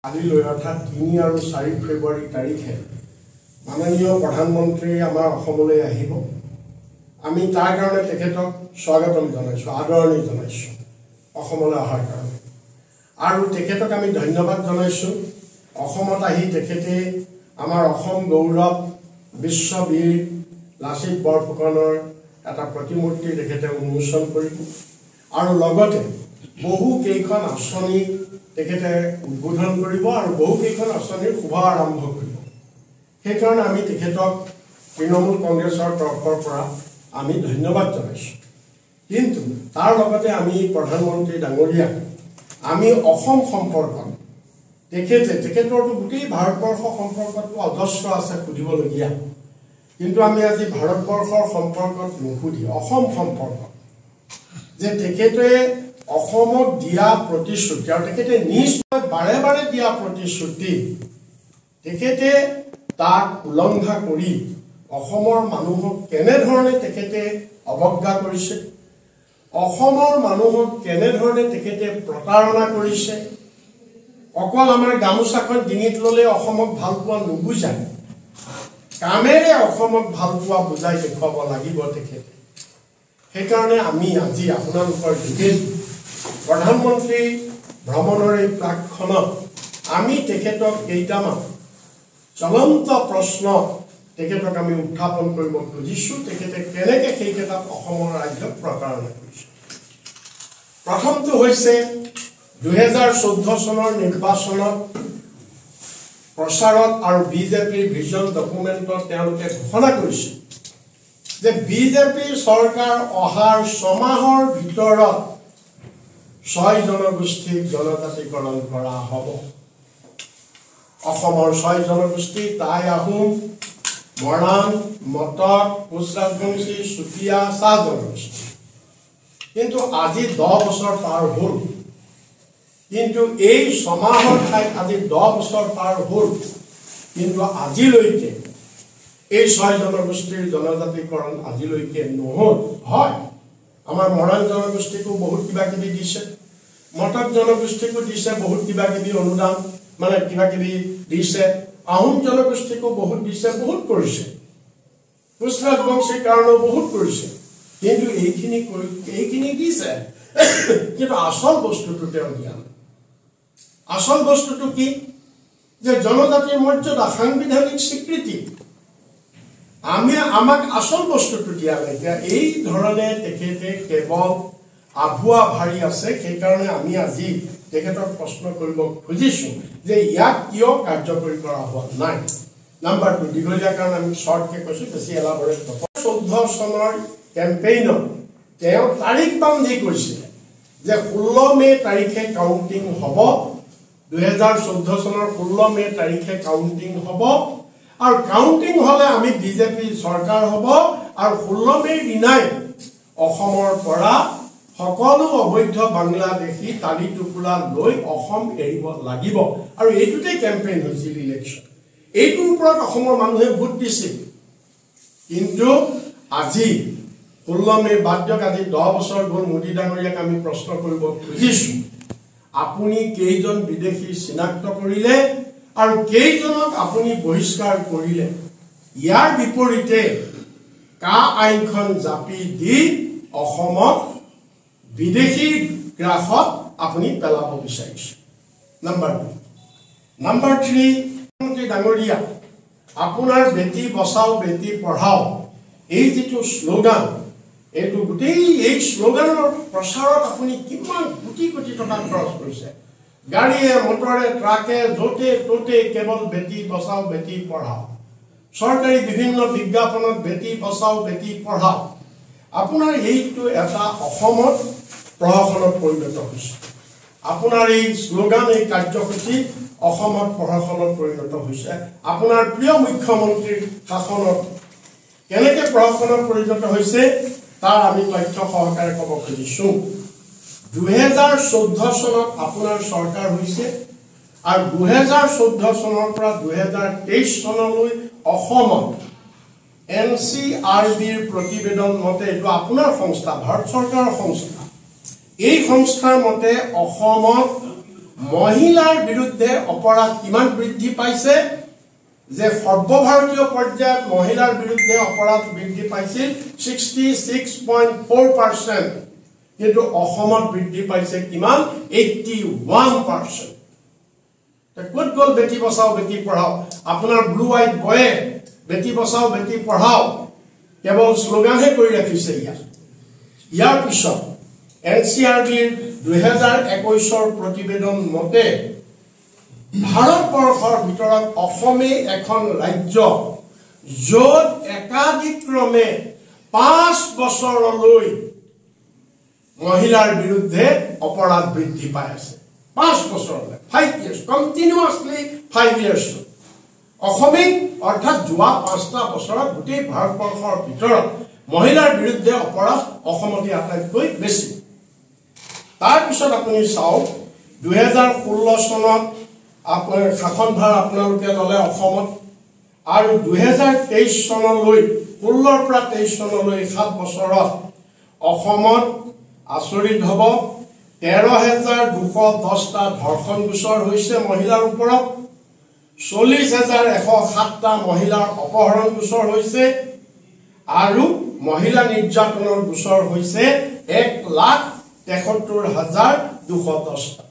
কালিলৈ অৰ্থাৎ ৩ আৰু ৪ ফেব্ৰুৱাৰী তাৰিখে মাননীয় প্ৰধানমন্ত্ৰী আমাৰ অসমলৈ আহিব। আমি তাৰ কাৰণে তেখেতক স্বাগতম জনাইছোঁ, আদৰণি জনাইছোঁ অসমলৈ অহাৰ কাৰণে। আৰু তেখেতক আমি ধন্যবাদ জনাইছোঁ। অসমত আহি তেখেতে আমাৰ অসম গৌৰৱ বিশ্ববীৰ লাচিত বৰফুকনৰ এটা প্ৰতিমূৰ্তি তেখেতে উন্মোচন কৰিব আৰু লগতে বহু কেইখন আঁচনি তেখেতে উদ্বোধন কৰিব আৰু বহু কেইখন আঁচনিৰ শুভ আৰম্ভ কৰিব। সেইকাৰণে আমি তেখেতক তৃণমূল কংগ্ৰেছৰ তৰফৰ পৰা আমি ধন্যবাদ জনাইছোঁ। কিন্তু তাৰ লগতে আমি প্ৰধানমন্ত্ৰী ডাঙৰীয়াক আমি অসম সম্পৰ্কত তেখেতৰতো গোটেই ভাৰতবৰ্ষ সম্পৰ্কতো অজস্ৰ আছে সুধিবলগীয়া, কিন্তু আমি আজি ভাৰতবৰ্ষৰ সম্পৰ্কত নুসুধি অসম সম্পৰ্কত যে তেখেতে অসমক দিয়া প্ৰতিশ্ৰুতি আৰু তেখেতে নিশ্চয় বাৰে বাৰে দিয়া প্ৰতিশ্ৰুতি তেখেতে তাক উলংঘা কৰি অসমৰ মানুহক কেনেধৰণে তেখেতে অৱজ্ঞা কৰিছে, অসমৰ মানুহক কেনেধৰণে তেখেতে প্ৰতাৰণা কৰিছে। অকল আমাৰ গামোচাখন ডিঙিত ল'লে অসমক ভাল পোৱা নুবুজায়, কামেৰে অসমক ভাল পোৱা বুজাই দেখুৱাব লাগিব তেখেতে। সেইকাৰণে আমি আজি আপোনালোকৰ যোগেদি প্ৰধানমন্ত্ৰী ভ্ৰমণৰ এই প্ৰাকখনত আমি তেখেতক কেইটামান জ্বলন্ত প্ৰশ্ন তেখেতক আমি উত্থাপন কৰিব খুজিছোঁ। তেখেতে কেনেকৈ সেইকেইটাত অসমৰ ৰাজ্যক প্ৰতাৰণা কৰিছে। প্ৰথমটো হৈছে ২০১৪ চনৰ নিৰ্বাচনত প্ৰচাৰত আৰু বিজেপিৰ ভিজন ডকুমেণ্টত তেওঁলোকে ঘোষণা কৰিছে যে বিজেপি চৰকাৰ অহাৰ ৬ মাহৰ ভিতৰত ৬ জনগোষ্ঠীক জনজাতিকৰণ কৰা হ'ব। অসমৰ ৬ জনগোষ্ঠী টাই আহোম, মৰাণ, মটক, কোচ ৰাজবংশী, চুতীয়া, চাহ জনগোষ্ঠী। কিন্তু আজি ১০ বছৰ পাৰ হ'ল, কিন্তু এই ৬ মাহৰ ঠাইত আজি ১০ বছৰ পাৰ হ'ল, কিন্তু আজিলৈকে এই ৬ জনগোষ্ঠীৰ জনজাতিকৰণ আজিলৈকে নহ'ল। হয়, আমাৰ মৰাণ জনগোষ্ঠীকো বহুত কিবা কিবি দিছে, মটক জনগোষ্ঠীকো দিছে বহুত কিবা কিবি অনুদান, মানে কিবা কিবি দিছে, আহোম জনগোষ্ঠীকো বহুত দিছে, বহুত কৰিছে, কোচ ৰাজবংশীৰ কাৰণেও বহুত কৰিছে। কিন্তু এইখিনি দিছে, কিন্তু আচল বস্তুটো তেওঁ দিয়া নাই। আচল বস্তুটো কি যে জনজাতিৰ মৰ্যাদা, সাংবিধানিক স্বীকৃতি আমাক আচল বস্তুটো দিয়া নাই। এতিয়া এই ধৰণে তেখেতে কেৱল আভুৱা ভাৰি আছে। সেইকাৰণে আমি আজি তেখেতক প্ৰশ্ন কৰিব খুজিছোঁ যে ইয়াক কিয় কাৰ্যকৰী কৰা হোৱা নাই। নাম্বাৰ 2, দীঘলীয়া কাৰণ আমি শ্বৰ্টকৈ কৈছোঁ, বেছি এলাবৰেট নকৰোঁ। ২০১৪ চনৰ কেম্পেইনত তেওঁ তাৰিখ বান্ধি কৈছিলে যে 16 মে তাৰিখে কাউণ্টিং হ'ব, ২০১৪ চনৰ 16 মে তাৰিখে কাউণ্টিং হ'ব আৰু কাউণ্টিং হ'লে আমি বিজেপি চৰকাৰ হ'ব আৰু 16 মেৰ দিনাই অসমৰ পৰা সকলো অবৈধ বাংলাদেশী তালি টোপোলা লৈ অসম এৰিব লাগিব। আৰু এইটোতেই কেম্পেইন হৈছিল ইলেকশ্যন, এইটোৰ ওপৰত অসমৰ মানুহে ভোট দিছিল। কিন্তু আজি 16 মে বাদ দিয়ক, আজি 10 বছৰ গ'ল। মোদী ডাঙৰীয়াক আমি প্ৰশ্ন কৰিব খুজিছোঁ, আপুনি কেইজন বিদেশী চিনাক্ত কৰিলে আৰু কেইজনক আপুনি বহিষ্কাৰ কৰিলে? ইয়াৰ বিপৰীতে কা আইনখন জাপি দি অসমক বিদেশী গ্ৰাসত আপুনি পেলাব বিচাৰিছে। নাম্বাৰ 2। নাম্বাৰ 3, মন্ত্ৰী ডাঙৰীয়া, আপোনাৰ বেটি বচাও বেটি পঢ়াও এই যিটো শ্লোগান, এইটো গোটেই এই শ্লোগানৰ প্ৰচাৰত আপুনি কিমান কোটি কোটি টকা খৰচ কৰিছে। গাড়ীয়ে মটৰে ট্ৰাকে য'তে ত'তে কেৱল বেটি বচাও বেটি পঢ়াও, চৰকাৰী বিভিন্ন বিজ্ঞাপনত বেটি বচাও বেটি পঢ়াও। আপোনাৰ এইটো এটা অসমত প্ৰহসনত পৰিণত হৈছে। আপোনাৰ এই শ্লোগান, এই কাৰ্যসূচী অসমত প্ৰহসনত পৰিণত হৈছে। আপোনাৰ প্ৰিয় মুখ্যমন্ত্ৰীৰ শাসনত কেনেকৈ প্ৰহসনত পৰিণত হৈছে তাৰ আমি তথ্য সহকাৰে ক'ব খুজিছোঁ। ২০১৪ চনত আপোনাৰ চৰকাৰ হৈছে আৰু ২০১৪ চনৰ পৰা ২০২৩ চনলৈ অসমত NCRBৰ প্ৰতিবেদন মতে, এইটো আপোনাৰ সংস্থা, ভাৰত চৰকাৰৰ সংস্থা, এই সংস্থাৰ মতে অসমত মহিলাৰ বিৰুদ্ধে অপৰাধ কিমান বৃদ্ধি পাইছে যে সৰ্বভাৰতীয় পৰ্যায়ত মহিলাৰ বিৰুদ্ধে অপৰাধ বৃদ্ধি পাইছিল 66.4%, কিন্তু অসমত বৃদ্ধি পাইছে কিমান 81%। ক'ত গ'ল বেটি বচাও বেটি পঢ়াও? আপোনাৰ ব্লু হোৱাইট বয়ে বেটি বচাও বেটি পঢ়াও কেৱল শ্লোগানহে কৰি ৰাখিছে। ইয়াৰ পিছত NCRBৰ 2021 প্ৰতিবেদন মতে ভাৰতবৰ্ষৰ ভিতৰত অসমে এখন ৰাজ্য য'ত একাধিক্ৰমে 5 বছৰলৈ মহিলাৰ বিৰুদ্ধে অপৰাধ বৃদ্ধি পাই আছে। 5 বছৰলৈ 5 years কণ্টিনিউৱাছলি 5 years অসমে অৰ্থাৎ যোৱা 5টা বছৰত গোটেই ভাৰতবৰ্ষৰ ভিতৰত মহিলাৰ বিৰুদ্ধে অপৰাধ অসমতে আটাইতকৈ বেছি। তাৰ পিছত আপুনি চাওক 2016 চনত আপোনাৰ শাসনভাৰ আপোনালোকে ল'লে অসমত, আৰু 2023 চনলৈ 16ৰ পৰা 23 চনলৈ 7 বছৰত অসমত আচৰিত হ'ব 13,210টা ধৰ্ষণ গোচৰ হৈছে মহিলাৰ ওপৰত, 40,107টা মহিলাৰ অপহৰণ গোচৰ হৈছে, আৰু মহিলা নিৰ্যাতনৰ গোচৰ হৈছে 1,73,210টা।